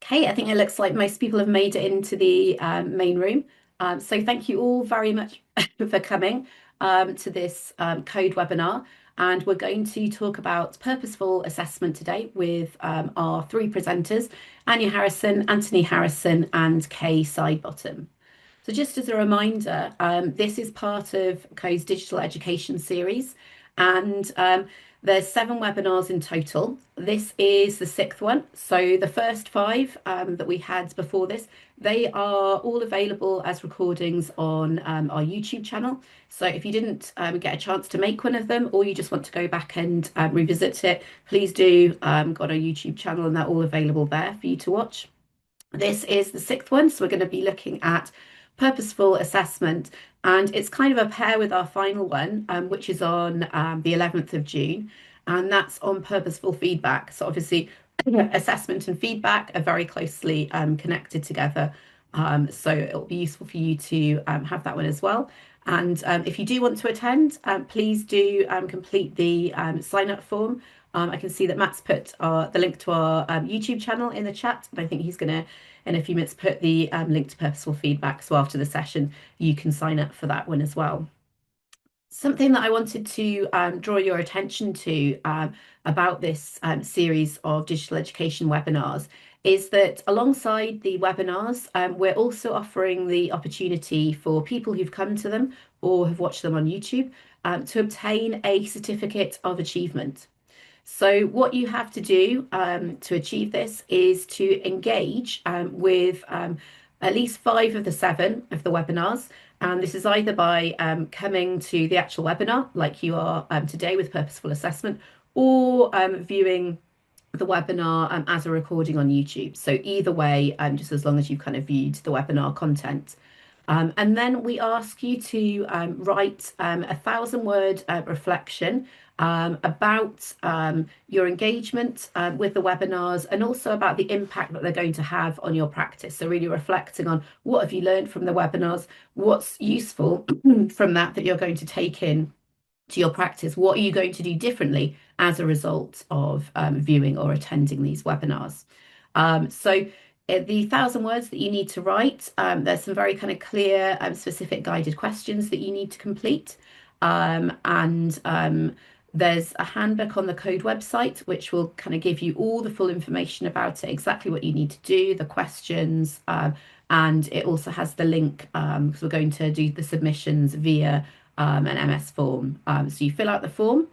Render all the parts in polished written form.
Okay, I think it looks like most people have made it into the main room. So thank you all very much for coming to this code webinar. And we're going to talk about purposeful assessment today with our three presenters, Anja Harrison, Anthony Harrison, and Kay Sidebottom. So just as a reminder, this is part of Co's digital education series, and there's 7 webinars in total. This is the 6th one. So the first 5 that we had before this, they are all available as recordings on our YouTube channel. So if you didn't get a chance to make one of them, or you just want to go back and revisit it, please do. Got our YouTube channel, and they're all available there for you to watch. This is the 6th one, so we're going to be looking at purposeful assessment, and it's kind of a pair with our final one, which is on the 11th of June, and that's on purposeful feedback. So obviously, assessment and feedback are very closely connected together. So it'll be useful for you to have that one as well. And if you do want to attend, please do complete the sign up form. I can see that Matt's put the link to our YouTube channel in the chat, and I think he's going to, in a few minutes, put the link to Purposeful Feedback. So after the session, you can sign up for that one as well. Something that I wanted to draw your attention to about this series of digital education webinars is that alongside the webinars, we're also offering the opportunity for people who've come to them or have watched them on YouTube to obtain a certificate of achievement. So what you have to do to achieve this is to engage with at least 5 of the 7 of the webinars. And this is either by coming to the actual webinar, like you are today with Purposeful Assessment, or viewing the webinar as a recording on YouTube. So either way, just as long as you've kind of viewed the webinar content. And then we ask you to write a 1,000-word reflection about your engagement with the webinars, and also about the impact that they're going to have on your practice. So really reflecting on what have you learned from the webinars, what's useful from that you're going to take in to your practice, what are you going to do differently as a result of viewing or attending these webinars. So the 1,000 words that you need to write, there's some very kind of clear specific guided questions that you need to complete. There's a handbook on the Code website, which will kind of give you all the full information about it, exactly what you need to do, the questions, and it also has the link, because we're going to do the submissions via an MS form. So you fill out the form.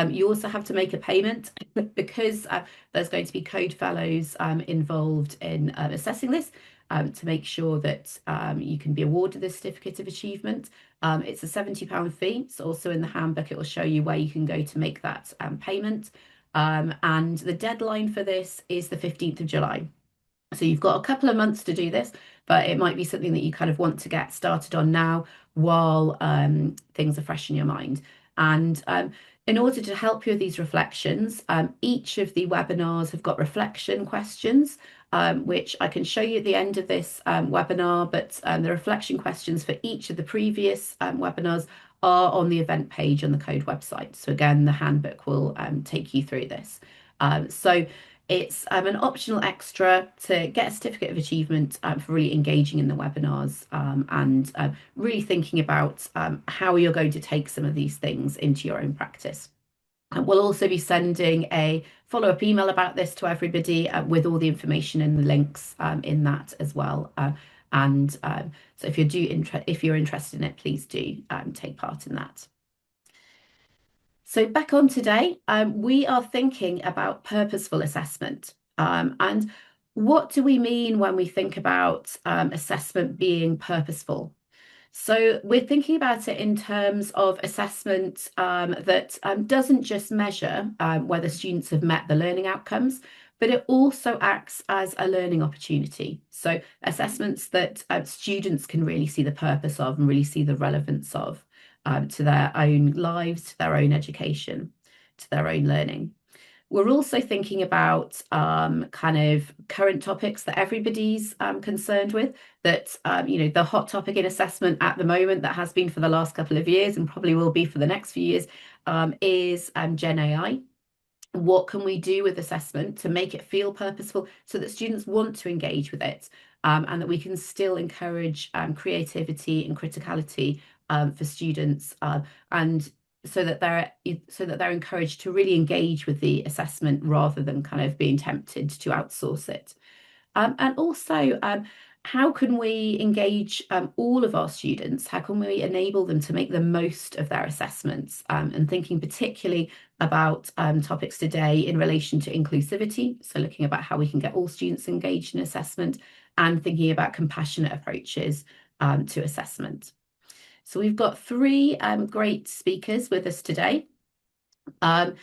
You also have to make a payment because there's going to be Code Fellows involved in assessing this to make sure that you can be awarded this certificate of achievement. It's a £70 fee. So also in the handbook, it will show you where you can go to make that payment. And the deadline for this is the 15th of July. So you've got a couple of months to do this, but it might be something that you kind of want to get started on now while things are fresh in your mind. And in order to help you with these reflections, each of the webinars have got reflection questions, which I can show you at the end of this webinar, but the reflection questions for each of the previous webinars are on the event page on the Code website. So again, the handbook will take you through this. So it's an optional extra to get a certificate of achievement for really engaging in the webinars and really thinking about how you're going to take some of these things into your own practice. And we'll also be sending a follow-up email about this to everybody with all the information and the links in that as well. So if you're interested in it, please do take part in that. So back on today, we are thinking about purposeful assessment. And what do we mean when we think about assessment being purposeful? So we're thinking about it in terms of assessment that doesn't just measure whether students have met the learning outcomes, but it also acts as a learning opportunity. So assessments that students can really see the purpose of and really see the relevance of to their own lives, to their own education, to their own learning. We're also thinking about kind of current topics that everybody's concerned with, that, the hot topic in assessment at the moment, that has been for the last couple of years and probably will be for the next few years, is Gen AI. what can we do with assessment to make it feel purposeful so that students want to engage with it, and that we can still encourage creativity and criticality for students, and so that they're encouraged to really engage with the assessment rather than kind of being tempted to outsource it. And also, how can we engage all of our students? How can we enable them to make the most of their assessments? And thinking particularly about topics today in relation to inclusivity, so looking about how we can get all students engaged in assessment, and thinking about compassionate approaches to assessment. So we've got three great speakers with us today. The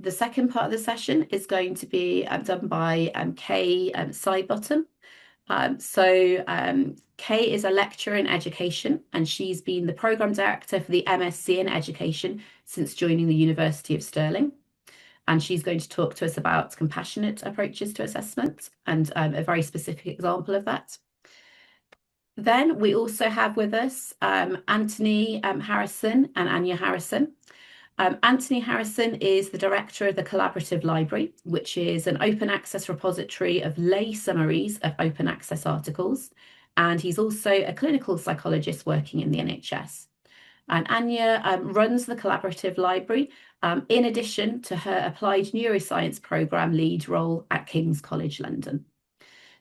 second part of the session is going to be done by Kay Sidebottom. Kay is a lecturer in education, and she's been the programme director for the MSc in education since joining the University of Stirling. And she's going to talk to us about compassionate approaches to assessment and a very specific example of that. Then we also have with us Anthony Harrison and Anja Harrison. Anthony Harrison is the director of the Collaborative Library, which is an open access repository of lay summaries of open access articles. And he's also a clinical psychologist working in the NHS. And Anja runs the Collaborative Library, in addition to her applied neuroscience programme lead role at King's College London.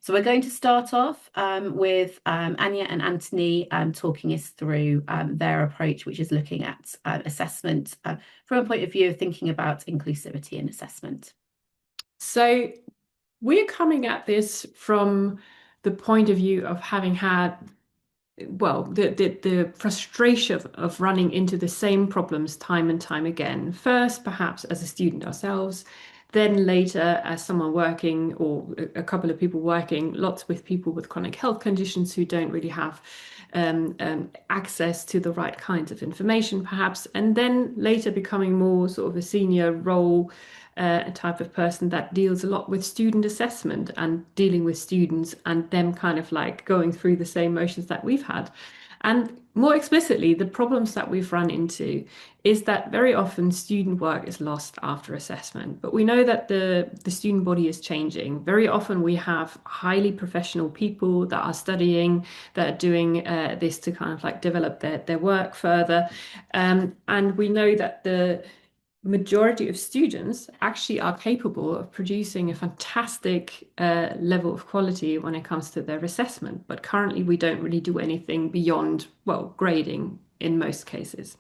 So we're going to start off with Anja and Anthony talking us through their approach, which is looking at assessment from a point of view of thinking about inclusivity in assessment. So we're coming at this from the point of view of having had, well, the frustration of running into the same problems time and time again. First, perhaps as a student ourselves, then later as someone working, or a couple of people working, lots with people with chronic health conditions who don't really have access to the right kinds of information, perhaps, and then later becoming more sort of a senior role, a type of person that deals a lot with student assessment and dealing with students and them kind of like going through the same motions that we've had. And more explicitly, the problems that we've run into is that very often student work is lost after assessment. But we know that the student body is changing. Very often we have highly professional people that are studying, that are doing this to kind of like develop their work further. And we know that the majority of students actually are capable of producing a fantastic level of quality when it comes to their assessment. But currently we don't really do anything beyond, well, grading in most cases.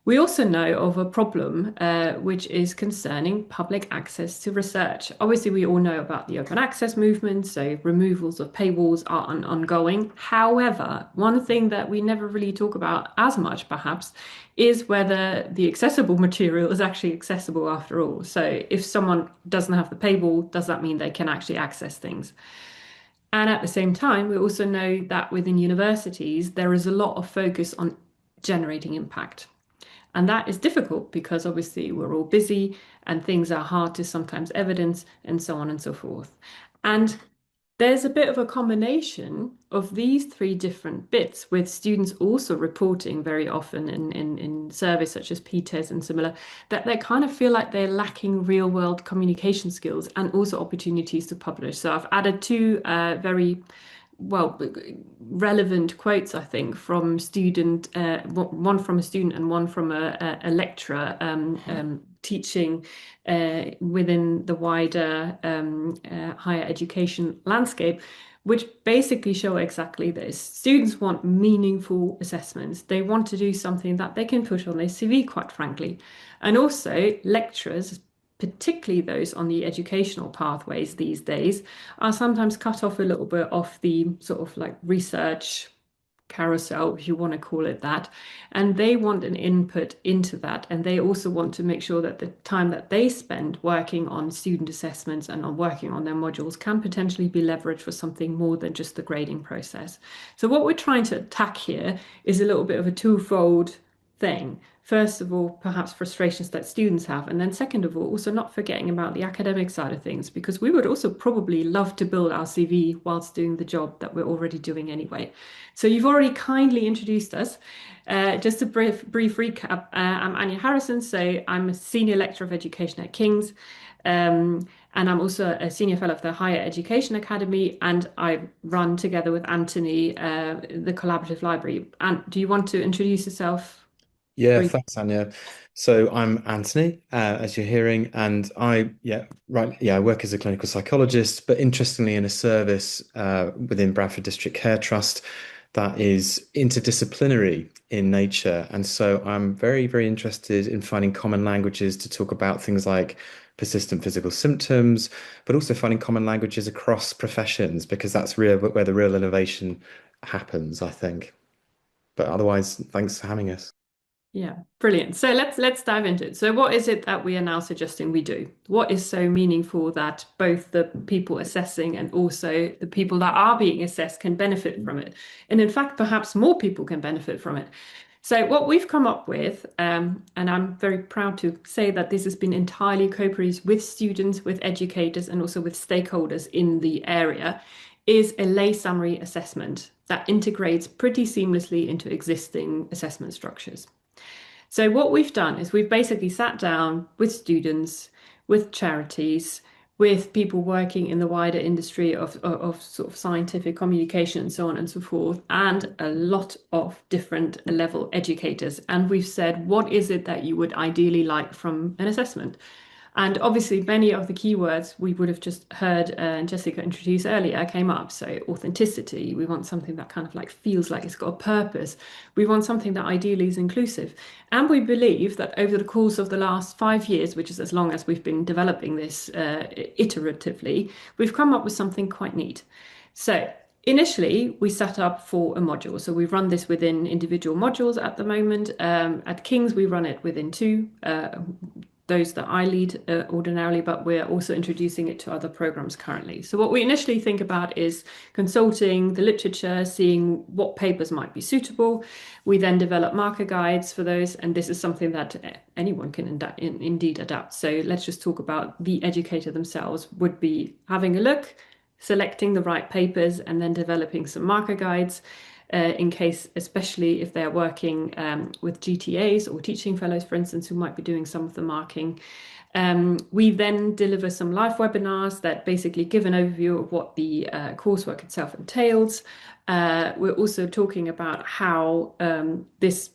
We also know of a problem which is concerning public access to research. Obviously, we all know about the open access movement, so removals of paywalls are ongoing. However, one thing that we never really talk about as much, perhaps, is whether the accessible material is actually accessible after all. So if someone doesn't have the paywall, does that mean they can actually access things? And at the same time, we also know that within universities, there is a lot of focus on generating impact. And that is difficult because obviously we're all busy and things are hard to sometimes evidence and so on and so forth. And there's a bit of a combination of these three different bits, with students also reporting very often in surveys such as PTES and similar, that they kind of feel like they're lacking real world communication skills and also opportunities to publish. So I've added two very relevant quotes, I think, from student, one from a student and one from a lecturer teaching within the wider higher education landscape, which basically show exactly this. Students want meaningful assessments. They want to do something that they can put on their CV, quite frankly. And also lecturers, particularly those on the educational pathways these days, are sometimes cut off a little bit off the sort of like research carousel, if you want to call it that. And they want an input into that. And they also want to make sure that the time that they spend working on student assessments and on working on their modules can potentially be leveraged for something more than just the grading process. So what we're trying to attack here is a little bit of a twofold thing. First of all, perhaps frustrations that students have, and then second of all, also not forgetting about the academic side of things, because we would also probably love to build our CV whilst doing the job that we're already doing anyway. So you've already kindly introduced us. Just a brief recap. I'm Anja Harrison, so I'm a senior lecturer of education at King's. And I'm also a senior fellow of the Higher Education Academy, and I run together with Anthony the collaborative library. And do you want to introduce yourself Yeah, briefly? thanks, Anya. So I'm Anthony, as you're hearing, and I work as a clinical psychologist, but interestingly in a service within Bradford District Care Trust that is interdisciplinary in nature. And so I'm very, very interested in finding common languages to talk about things like persistent physical symptoms, but also finding common languages across professions, because that's where the real innovation happens, I think. But otherwise, thanks for having us. Yeah, brilliant. So let's dive into it. So what is it that we are now suggesting we do? What is so meaningful that both the people assessing and also the people that are being assessed can benefit from it? And in fact, perhaps more people can benefit from it. So what we've come up with, and I'm very proud to say that this has been entirely co-produced with students, with educators, and also with stakeholders in the area, is a lay summary assessment that integrates pretty seamlessly into existing assessment structures. So what we've done is we've basically sat down with students, with charities, with people working in the wider industry of sort of scientific communication and so on and so forth, and a lot of different level educators. And we've said, what is it that you would ideally like from an assessment? And obviously, many of the keywords we would have just heard Jessica introduce earlier came up. So authenticity, we want something that kind of like feels like it's got a purpose. We want something that ideally is inclusive. And we believe that over the course of the last 5 years, which is as long as we've been developing this iteratively, we've come up with something quite neat. So initially, we set up for a module. So we run this within individual modules at the moment. At King's, we run it within two. Those that I lead ordinarily, but we're also introducing it to other programs currently. So what we initially think about is consulting the literature, seeing what papers might be suitable. We then develop marker guides for those, and this is something that anyone can indeed adapt. So let's just talk about the educator themselves would be having a look, selecting the right papers, and then developing some marker guides in case, especially if they're working with GTAs or teaching fellows, for instance, who might be doing some of the marking. We then deliver some live webinars that basically give an overview of what the coursework itself entails. We're also talking about how this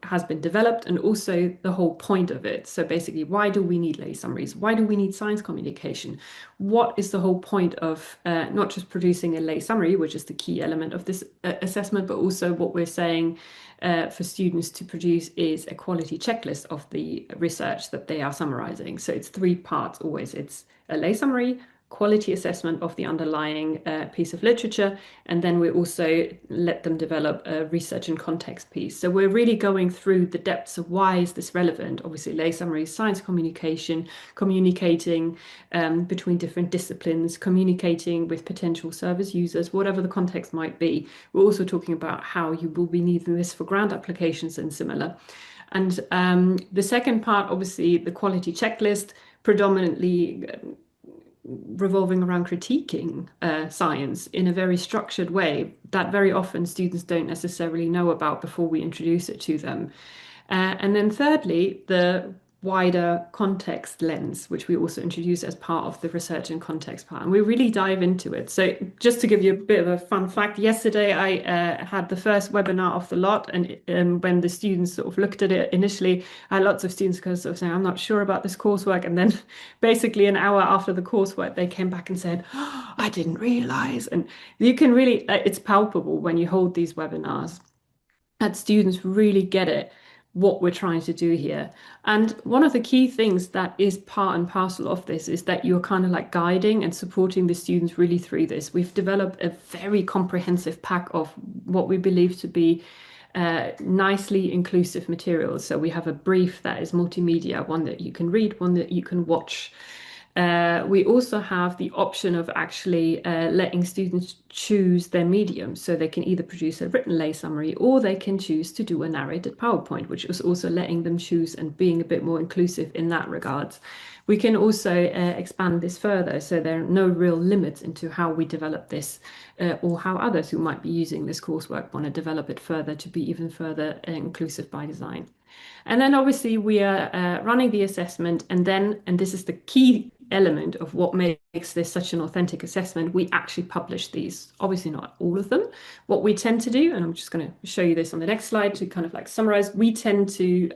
has been developed and also the whole point of it. So basically, why do we need lay summaries? Why do we need science communication? What is the whole point of not just producing a lay summary, which is the key element of this assessment, but also what we're saying for students to produce is a quality checklist of the research that they are summarizing. So it's three parts always. It's a lay summary, quality assessment of the underlying piece of literature, and then we also let them develop a research and context piece. So we're really going through the depths of why is this relevant? Obviously, lay summary, science communication, communicating between different disciplines, communicating with potential service users, whatever the context might be. We're also talking about how you will be needing this for grant applications and similar. And the second part, obviously, the quality checklist, predominantly revolving around critiquing science in a very structured way that very often students don't necessarily know about before we introduce it to them. And then thirdly, the wider context lens, which we also introduce as part of the research and context part. And we really dive into it. So just to give you a bit of a fun fact, yesterday I had the first webinar of the lot. And when the students sort of looked at it initially, I had lots of students sort of saying, I'm not sure about this coursework. And then basically an hour after the coursework, they came back and said, oh, I didn't realize. And you can really, it's palpable when you hold these webinars that students really get it, what we're trying to do here. And one of the key things that is part and parcel of this is that you're kind of like guiding and supporting the students really through this. We've developed a very comprehensive pack of what we believe to be nicely inclusive materials. So we have a brief that is multimedia, one that you can read, one that you can watch. We also have the option of actually letting students choose their medium. So they can either produce a written lay summary or they can choose to do a narrated PowerPoint, which is also letting them choose and being a bit more inclusive in that regard. We can also expand this further, so there are no real limits into how we develop this or how others who might be using this coursework want to develop it further to be even further inclusive by design. And then obviously we are running the assessment, and this is the key element of what makes this such an authentic assessment, we actually publish these. Obviously not all of them. What we tend to do, and I'm just going to show you this on the next slide to kind of like summarize, we tend to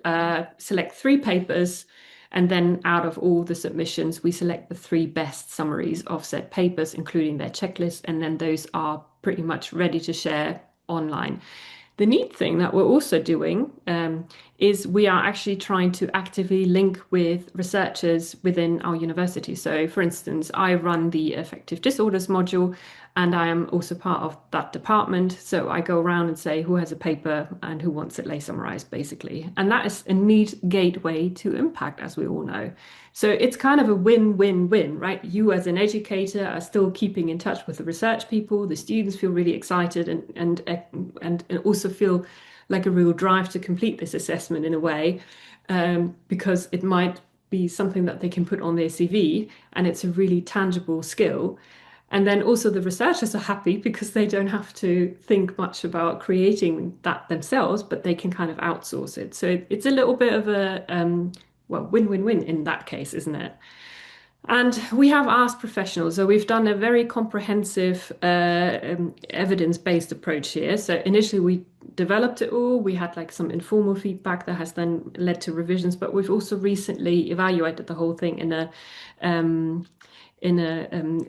select 3 papers, and then out of all the submissions, we select the 3 best summaries of said papers, including their checklist, and then those are pretty much ready to share online. The neat thing that we're also doing is we are actually trying to actively link with researchers within our university. So, for instance, I run the affective disorders module, and I am also part of that department. So I go around and say who has a paper and who wants it lay summarized, basically. And that is a neat gateway to impact, as we all know. So it's kind of a win-win-win, right? You as an educator are still keeping in touch with the research people. The students feel really excited and also feel like a real drive to complete this assessment in a way, because it might be something that they can put on their CV, and it's a really tangible skill. And then also the researchers are happy because they don't have to think much about creating that themselves, but they can kind of outsource it. So it's a little bit of a win-win-win in that case, isn't it? And we have asked professionals, so we've done a very comprehensive evidence-based approach here. So initially we developed it all, we had like some informal feedback that has then led to revisions, but we've also recently evaluated the whole thing in a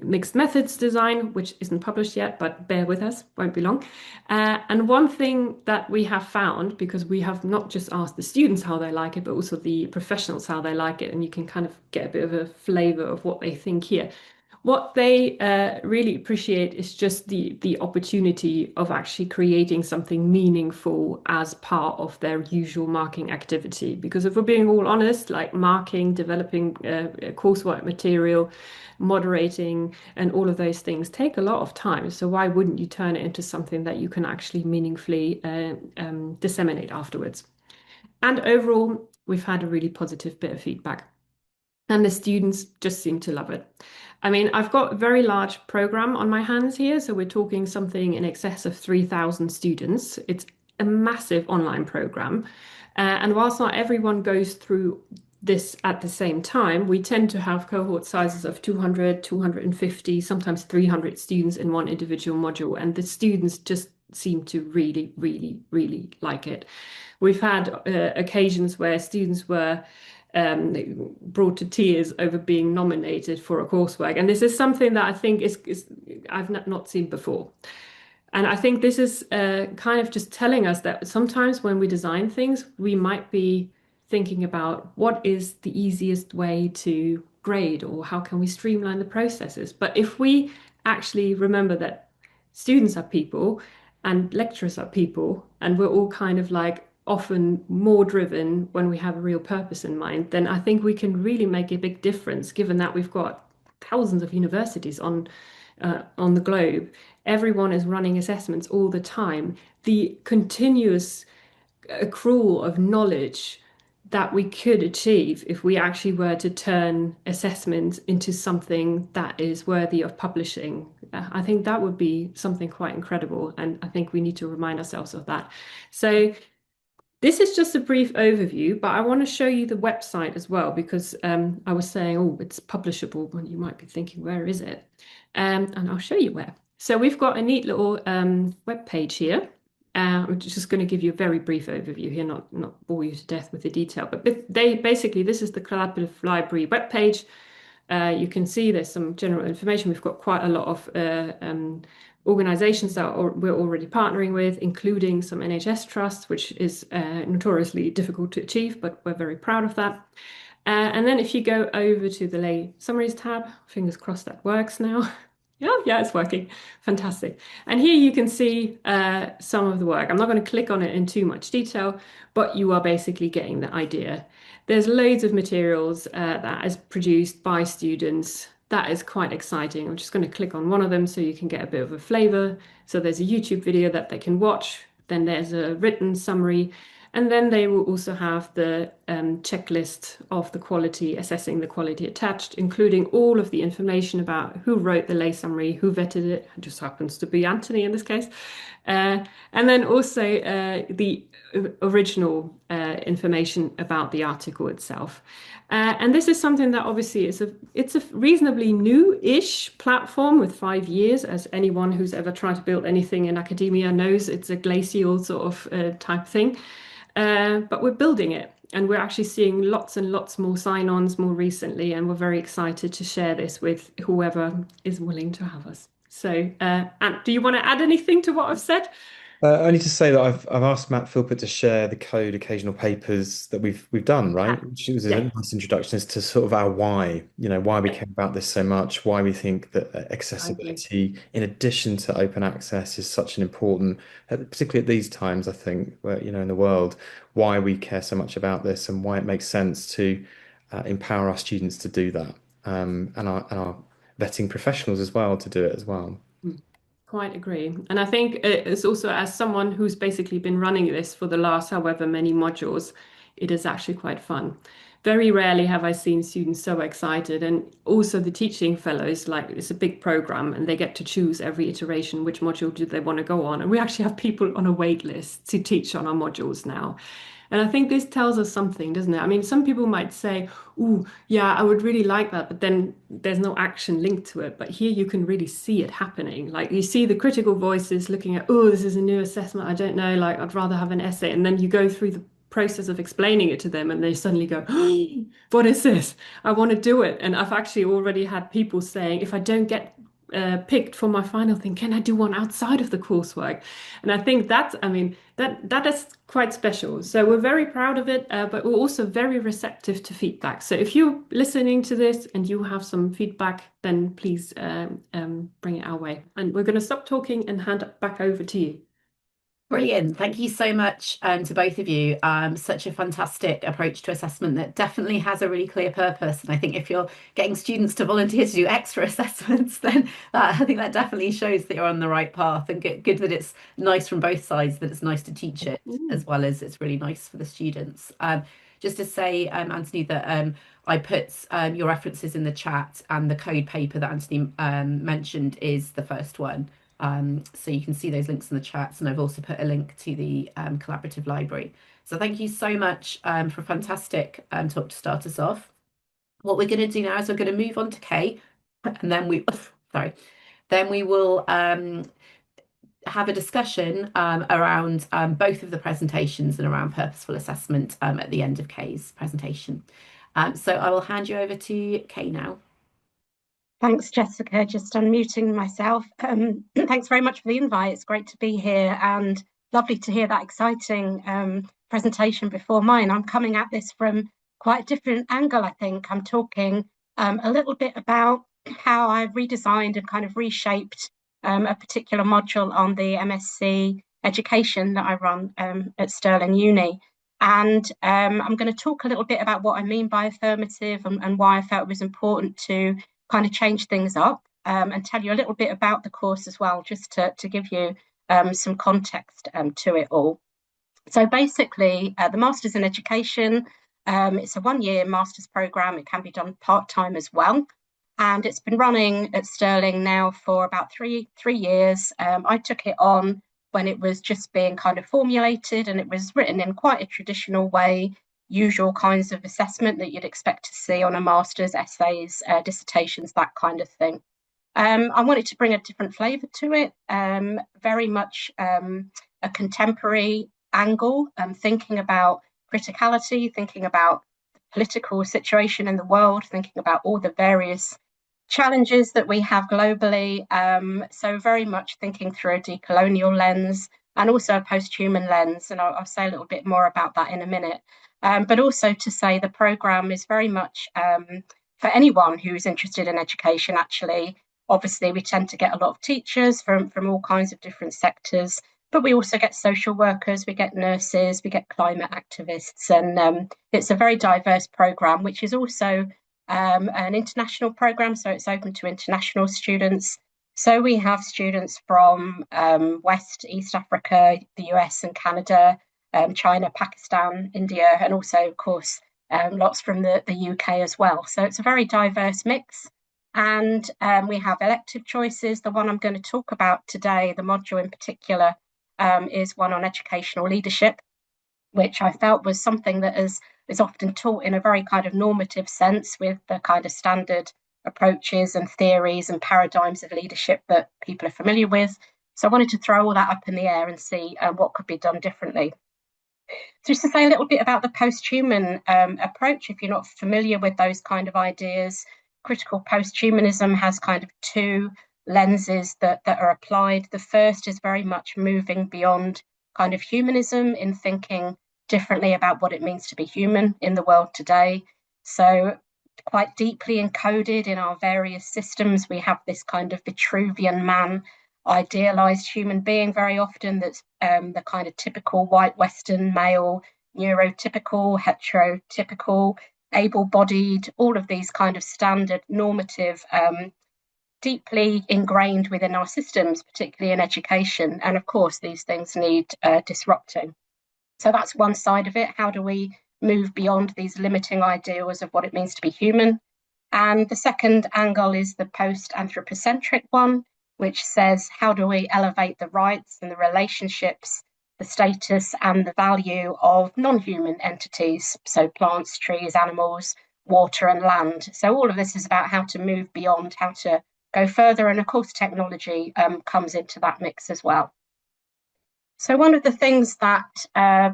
mixed methods design, which isn't published yet, but bear with us, won't be long. And one thing that we have found, because we have not just asked the students how they like it, but also the professionals how they like it, and you can kind of get a bit of a flavor of what they think here. What they really appreciate is just the opportunity of actually creating something meaningful as part of their usual marking activity. Because if we're being all honest, like marking, developing coursework material, moderating, and all of those things take a lot of time. So why wouldn't you turn it into something that you can actually meaningfully disseminate afterwards? And overall, we've had a really positive bit of feedback. And the students just seem to love it. I mean, I've got a very large program on my hands here. So we're talking something in excess of 3,000 students. It's a massive online program. And whilst not everyone goes through this at the same time, we tend to have cohort sizes of 200, 250, sometimes 300 students in one individual module. And the students just seem to really, really, really like it. We've had occasions where students were brought to tears over being nominated for a coursework. And this is something that I think is I've not seen before. And I think this is kind of just telling us that sometimes when we design things, we might be thinking about what is the easiest way to grade or how can we streamline the processes. But if we actually remember that students are people and lecturers are people, and we're all kind of like often more driven when we have a real purpose in mind, then I think we can really make a big difference, given that we've got thousands of universities on the globe. Everyone is running assessments all the time. The continuous accrual of knowledge that we could achieve if we actually were to turn assessments into something that is worthy of publishing, I think that would be something quite incredible. And I think we need to remind ourselves of that. So this is just a brief overview, but I want to show you the website as well, because I was saying, oh, it's publishable, and you might be thinking, where is it? And I'll show you where. So we've got a neat little web page here. I'm just going to give you a very brief overview here, not bore you to death with the detail. But basically, this is the Collaborative Library webpage. You can see there's some general information. We've got quite a lot of organizations that we're already partnering with, including some NHS trusts, which is notoriously difficult to achieve, but we're very proud of that. And then if you go over to the Lay Summaries tab, fingers crossed that works now. Yeah, it's working. Fantastic. And here you can see some of the work. I'm not going to click on it in too much detail, but you are basically getting the idea. There's loads of materials that is produced by students. That is quite exciting. I'm just going to click on one of them so you can get a bit of a flavor. So there's a YouTube video that they can watch. Then there's a written summary. And then they will also have the checklist of the quality, assessing the quality attached, including all of the information about who wrote the lay summary, who vetted it. It just happens to be Anthony in this case. And then also the original information about the article itself. And this is something that obviously it's a reasonably new-ish platform with 5 years, as anyone who's ever tried to build anything in academia knows. It's a glacial sort of type thing. But we're building it, and we're actually seeing lots and lots more sign-ons more recently, and we're very excited to share this with whoever is willing to have us. So, Ant, do you want to add anything to what I've said? Only to say that I've asked Matt Philpott to share the code occasional papers that we've done, right? Which was a Yeah. nice introduction as to sort of our why, why we Yeah. care about this so much, why we think that I agree. accessibility, in addition to open access, is such an important, particularly at these times, I think, where, in the world, why we care so much about this and why it makes sense to empower our students to do that, and our vetting professionals as well to do it as well. Quite agree. And I think it's also, as someone who's basically been running this for the last however many modules, it is actually quite fun. Very rarely have I seen students so excited. And also the teaching fellows, like it's a big program and they get to choose every iteration which module do they want to go on. And we actually have people on a wait list to teach on our modules now. And I think this tells us something, doesn't it? I mean, some people might say, "Ooh, yeah, I would really like that," but then there's no action linked to it. But here you can really see it happening. Like you see the critical voices looking at, "Oh, this is a new assessment. I don't know. Like I'd rather have an essay." And then you go through the process of explaining it to them, and they suddenly go, "Oh, what is this? I want to do it." And I've actually already had people saying, "If I don't get picked for my final thing, can I do one outside of the coursework?" And I think that's, I mean, that is quite special. So we're very proud of it, but we're also very receptive to feedback. So if you're listening to this and you have some feedback, then please bring it our way. And we're going to stop talking and hand it back over to you. Brilliant. Thank you so much to both of you. Such a fantastic approach to assessment that definitely has a really clear purpose. And I think if you're getting students to volunteer to do extra assessments, then I think that definitely shows that you're on the right path. And good that it's nice from both sides, that it's nice to teach it Mm. as well as it's really nice for the students. Just to say, Anthony, that I put your references in the chat, and the code paper that Anthony mentioned is the first one. So you can see those links in the chats, and I've also put a link to the collaborative library. So thank you so much for a fantastic talk to start us off. What we're going to do now is we're going to move on to Kay, and then sorry, then we will have a discussion around both of the presentations and around purposeful assessment at the end of Kay's presentation. So I will hand you over to Kay now. Thanks, Jessica. Just unmuting myself. Thanks very much for the invite. It's great to be here and lovely to hear that exciting presentation before mine. I'm coming at this from quite a different angle, I think. I'm talking a little bit about how I've redesigned and kind of reshaped a particular module on the MSc education that I run at Stirling Uni. And I'm going to talk a little bit about what I mean by affirmative and why I felt it was important to kind of change things up and tell you a little bit about the course as well, just to give you some context to it all. So basically, the Masters in Education, it's a one-year master's programme. It can be done part-time as well. And it's been running at Stirling now for about three years. I took it on when it was just being kind of formulated, and it was written in quite a traditional way, usual kinds of assessment that you'd expect to see on a master's, essays, dissertations, that kind of thing. I wanted to bring a different flavour to it, very much a contemporary angle, thinking about criticality, thinking about the political situation in the world, thinking about all the various challenges that we have globally. So very much thinking through a decolonial lens and also a post-human lens. And I'll say a little bit more about that in a minute. But also to say the programme is very much for anyone who's interested in education, actually. Obviously, we tend to get a lot of teachers from all kinds of different sectors, but we also get social workers, we get nurses, we get climate activists, and it's a very diverse programme, which is also an international programme, so it's open to international students. So we have students from West, East Africa, the US and Canada, China, Pakistan, India, and also, of course, lots from the UK as well. So it's a very diverse mix. And we have elective choices. The one I'm going to talk about today, the module in particular, is one on educational leadership, which I felt was something that is often taught in a very kind of normative sense, with the kind of standard approaches and theories and paradigms of leadership that people are familiar with. So I wanted to throw all that up in the air and see what could be done differently. So just to say a little bit about the post-human approach, if you're not familiar with those kind of ideas, critical post-humanism has kind of two lenses that are applied. The first is very much moving beyond kind of humanism in thinking differently about what it means to be human in the world today. So quite deeply encoded in our various systems, we have this kind of Vitruvian man, idealized human being very often, that's the kind of typical white Western male, neurotypical, heterotypical, able-bodied, all of these kind of standard normative, deeply ingrained within our systems, particularly in education. And of course, these things need disrupting. So that's one side of it. How do we move beyond these limiting ideals of what it means to be human? And the second angle is the post-anthropocentric one, which says, how do we elevate the rights and the relationships, the status and the value of non-human entities, so plants, trees, animals, water and land. So all of this is about how to move beyond, how to go further, and of course technology comes into that mix as well. So one of the things that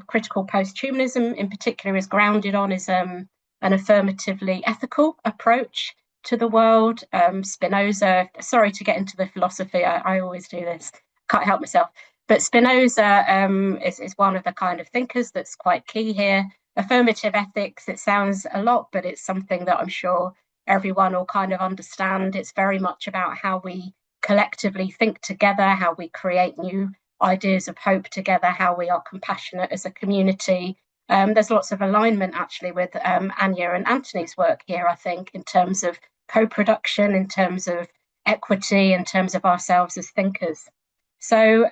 critical post-humanism in particular is grounded on is an affirmatively ethical approach to the world. Spinoza, sorry to get into the philosophy, I always do this, can't help myself. But Spinoza is one of the kind of thinkers that's quite key here. Affirmative ethics, it sounds a lot, but it's something that I'm sure everyone will kind of understand. It's very much about how we collectively think together, how we create new ideas of hope together, how we are compassionate as a community. There's lots of alignment actually with Anja and Anthony's work here, I think, in terms of co-production, in terms of equity, in terms of ourselves as thinkers. So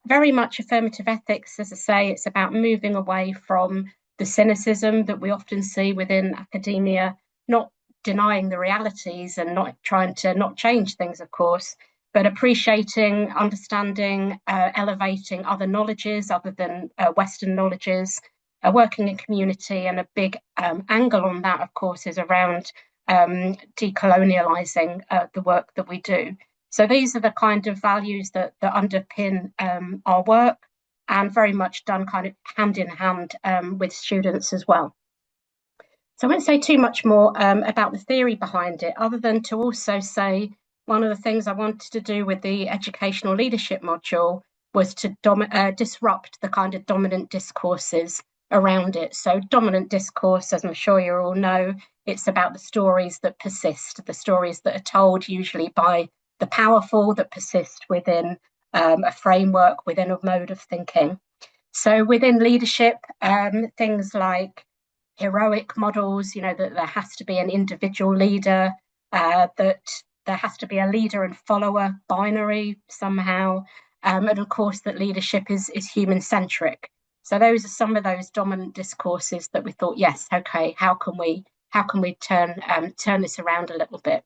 very much affirmative ethics, as I say, it's about moving away from the cynicism that we often see within academia, not denying the realities and not trying to not change things, of course, but appreciating, understanding, elevating other knowledges other than Western knowledges, working in community. And a big angle on that, of course, is around decolonializing the work that we do. So these are the kind of values that underpin our work, and very much done kind of hand in hand with students as well. So I won't say too much more about the theory behind it, other than to also say one of the things I wanted to do with the educational leadership module was to disrupt the kind of dominant discourses around it. So dominant discourse, as I'm sure you all know, it's about the stories that persist, the stories that are told usually by the powerful, that persist within a framework, within a mode of thinking. So within leadership, things like heroic models, you know, that there has to be an individual leader, that there has to be a leader and follower binary somehow, and of course that leadership is human-centric. So those are some of those dominant discourses that we thought, yes, okay, how can we turn this around a little bit?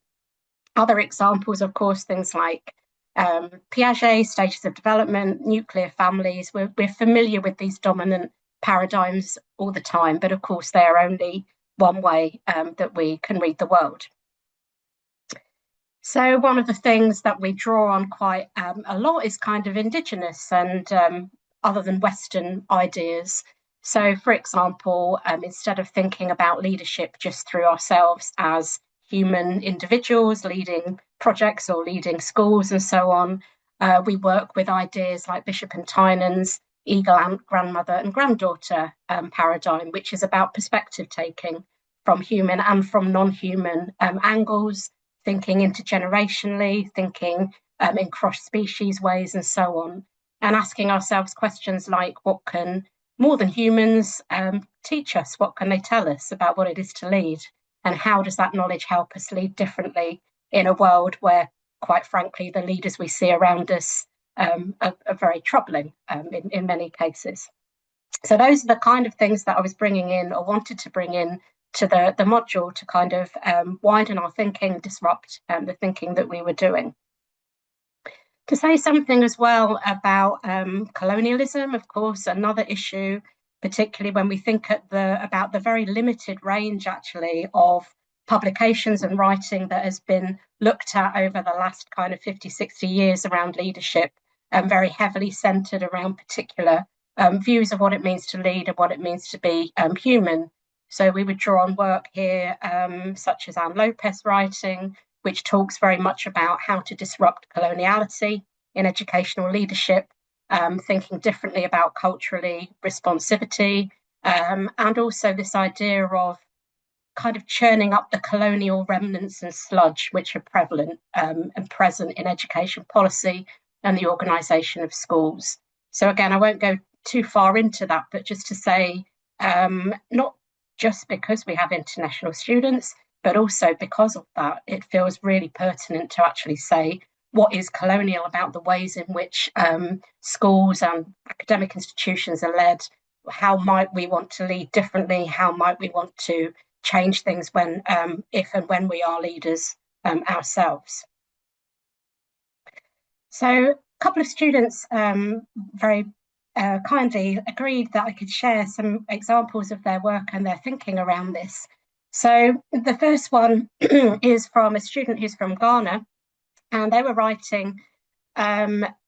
Other examples, of course, things like Piaget, stages of development, nuclear families. We're familiar with these dominant paradigms all the time, but of course they are only one way that we can read the world. So one of the things that we draw on quite a lot is kind of indigenous and other than Western ideas. So for example, instead of thinking about leadership just through ourselves as human individuals leading projects or leading schools and so on, we work with ideas like Bishop and Tynan's eagle grandmother and granddaughter paradigm, which is about perspective taking from human and from non-human angles. thinking intergenerationally, thinking in cross-species ways and so on, and asking ourselves questions like, what can more than humans teach us? What can they tell us about what it is to lead? And how does that knowledge help us lead differently in a world where, quite frankly, the leaders we see around us are very troubling in many cases? So those are the kind of things that I was bringing in, or wanted to bring in, to the module, to kind of widen our thinking, disrupt the thinking that we were doing. To say something as well about colonialism, of course, another issue, particularly when we think about the very limited range, actually, of publications and writing that has been looked at over the last kind of 50, 60 years around leadership, and very heavily centered around particular views of what it means to lead and what it means to be human. So we would draw on work here, such as Anne Lopez writing, which talks very much about how to disrupt coloniality in educational leadership, thinking differently about culturally responsivity, and also this idea of kind of churning up the colonial remnants and sludge which are prevalent and present in education policy and the organisation of schools. So again, I won't go too far into that, but just to say, not just because we have international students, but also because of that, it feels really pertinent to actually say what is colonial about the ways in which schools and academic institutions are led. How might we want to lead differently? How might we want to change things when, if and when we are leaders ourselves? So a couple of students very kindly agreed that I could share some examples of their work and their thinking around this. So the first one is from a student who's from Ghana, and they were writing,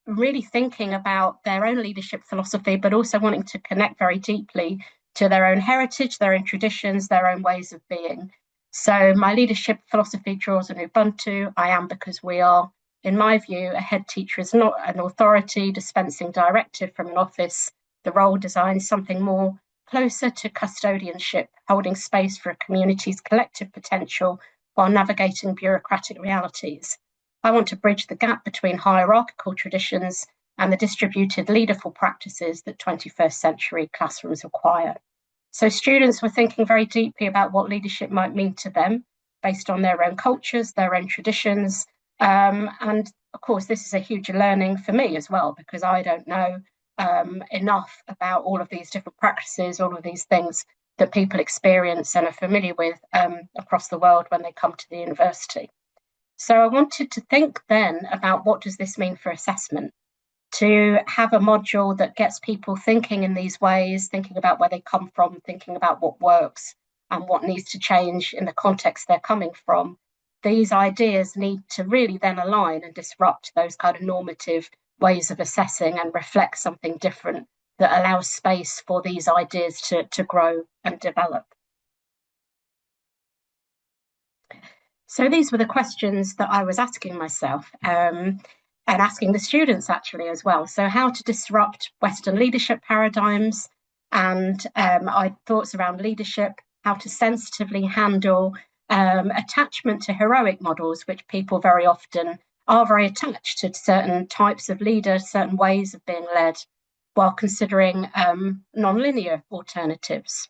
really thinking about their own leadership philosophy, but also wanting to connect very deeply to their own heritage, their own traditions, their own ways of being. So my leadership philosophy draws on Ubuntu. I am because we are. In my view, a head teacher is not an authority dispensing directive from an office. The role designs something more closer to custodianship, holding space for a community's collective potential while navigating bureaucratic realities. I want to bridge the gap between hierarchical traditions and the distributed leaderful practices that 21st century classrooms require. So students were thinking very deeply about what leadership might mean to them based on their own cultures, their own traditions. And of course, this is a huge learning for me as well, because I don't know enough about all of these different practices, all of these things that people experience and are familiar with across the world when they come to the university. So I wanted to think then about, what does this mean for assessment? To have a module that gets people thinking in these ways, thinking about where they come from, thinking about what works and what needs to change in the context they're coming from. These ideas need to really then align and disrupt those kind of normative ways of assessing and reflect something different that allows space for these ideas to grow and develop. So these were the questions that I was asking myself and asking the students actually as well. So how to disrupt Western leadership paradigms, and I had thoughts around leadership, how to sensitively handle attachment to heroic models, which people very often are very attached to certain types of leaders, certain ways of being led, while considering non-linear alternatives,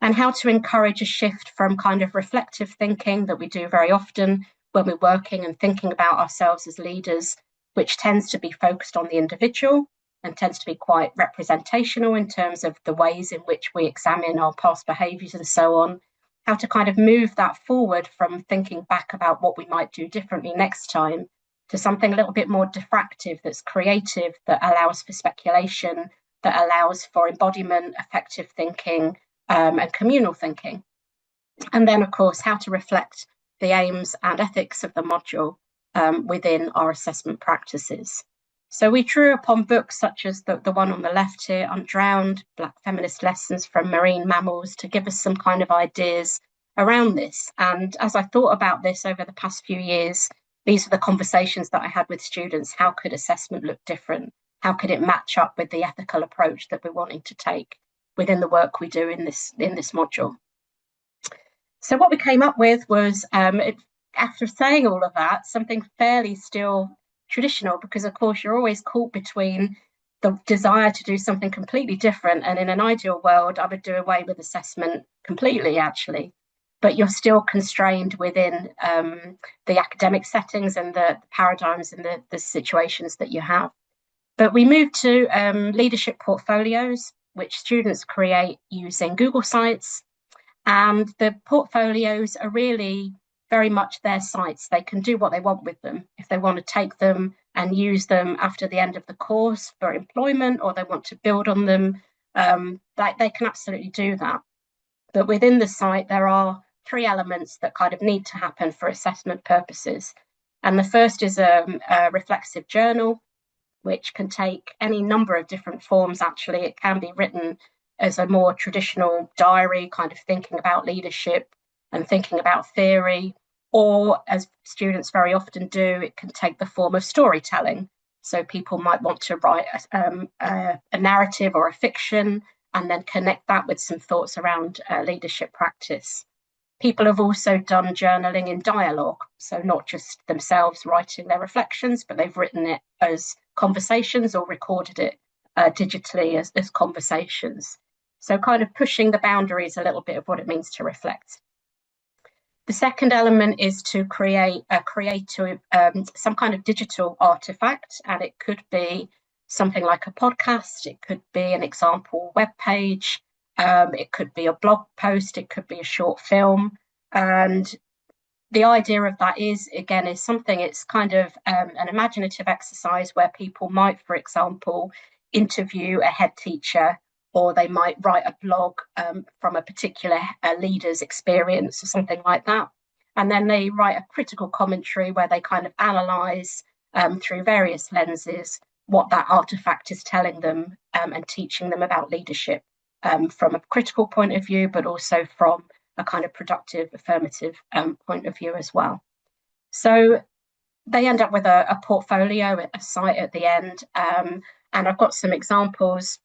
and how to encourage a shift from kind of reflective thinking that we do very often when we're working and thinking about ourselves as leaders, which tends to be focused on the individual and tends to be quite representational in terms of the ways in which we examine our past behaviours and so on. How to kind of move that forward from thinking back about what we might do differently next time to something a little bit more diffractive, that's creative, that allows for speculation, that allows for embodiment, effective thinking, and communal thinking. And then, of course, how to reflect the aims and ethics of the module within our assessment practices. So we drew upon books such as the one on the left here, Undrowned, Black Feminist Lessons from Marine Mammals, to give us some kind of ideas around this. And as I thought about this over the past few years, these are the conversations that I had with students. How could assessment look different? How could it match up with the ethical approach that we're wanting to take within the work we do in this module? So what we came up with was, it after saying all of that, something fairly still traditional, because of course you're always caught between the desire to do something completely different. And in an ideal world, I would do away with assessment completely, actually. But you're still constrained within the academic settings and the paradigms and the situations that you have. But we moved to leadership portfolios, which students create using Google Sites. And the portfolios are really very much their sites. They can do what they want with them. If they want to take them and use them after the end of the course for employment, or they want to build on them, they can absolutely do that. But within the site, there are three elements that kind of need to happen for assessment purposes. And the first is a reflexive journal, which can take any number of different forms. Actually, it can be written as a more traditional diary, kind of thinking about leadership and thinking about theory, or as students very often do, it can take the form of storytelling. So people might want to write a narrative or a fiction and then connect that with some thoughts around leadership practice. People have also done journaling in dialogue, so not just themselves writing their reflections, but they've written it as conversations or recorded it digitally as conversations. So kind of pushing the boundaries a little bit of what it means to reflect. The second element is to create some kind of digital artifact, and it could be something like a podcast, it could be an example web page, it could be a blog post, it could be a short film. And the idea of that is, again, is something, it's kind of an imaginative exercise where people might, for example, interview a head teacher, or they might write a blog from a particular leader's experience or something like that. And then they write a critical commentary where they kind of analyse through various lenses what that artifact is telling them and teaching them about leadership from a critical point of view, but also from a kind of productive, affirmative point of view as well. So they end up with a portfolio, a site at the end. And I've got some examples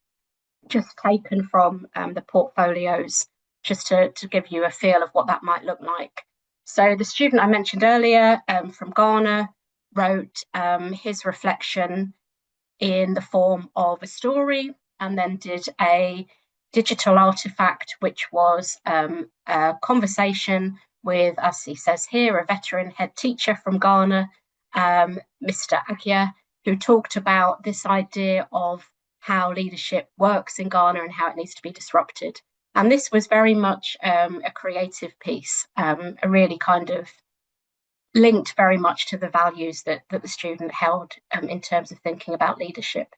just taken from the portfolios, just to give you a feel of what that might look like. So the student I mentioned earlier from Ghana wrote his reflection in the form of a story, and then did a digital artifact, which was a conversation with, as he says here, a veteran head teacher from Ghana, Mr. Anja, who talked about this idea of how leadership works in Ghana and how it needs to be disrupted. And this was very much a creative piece, a really kind of linked very much to the values that the student held in terms of thinking about leadership.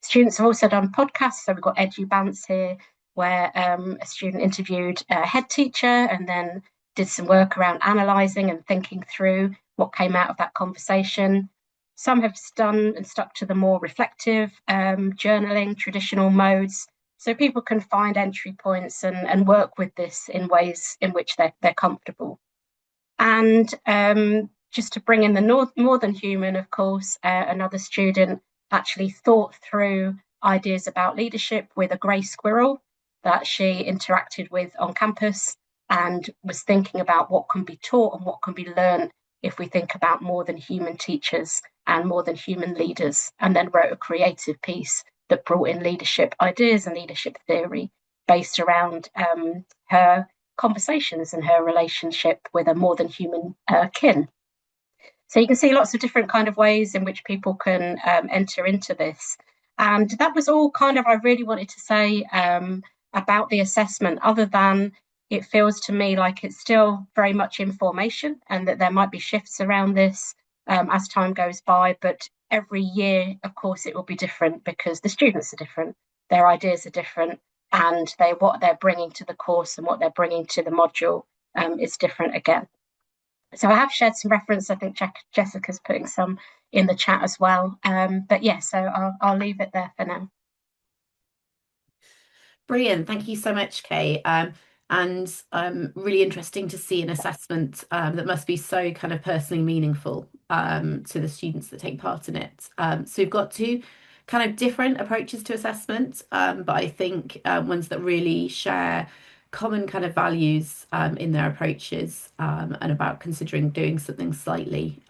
Students have also done podcasts. So we've got EduBants here, where a student interviewed a head teacher and then did some work around analysing and thinking through what came out of that conversation. Some have done and stuck to the more reflective journaling, traditional modes. So people can find entry points and work with this in ways in which they're comfortable. And just to bring in the more than human, of course, another student actually thought through ideas about leadership with a grey squirrel that she interacted with on campus, and was thinking about what can be taught and what can be learned if we think about more than human teachers and more than human leaders, and then wrote a creative piece that brought in leadership ideas and leadership theory based around her conversations and her relationship with a more than human kin. So you can see lots of different kind of ways in which people can enter into this. And that was all kind of I really wanted to say about the assessment, other than it feels to me like it's still very much information, and that there might be shifts around this as time goes by. But every year, of course, it will be different because the students are different, their ideas are different, and what they're bringing to the course and what they're bringing to the module is different again. So I have shared some reference. I think Jessica's putting some in the chat as well. But yeah, so I'll leave it there for now. Brilliant. Thank you so much, Kay. And really interesting to see an assessment that must be so kind of personally meaningful to the students that take part in it. So we've got two kind of different approaches to assessment, but I think ones that really share common kind of values in their approaches, and about considering doing something slightly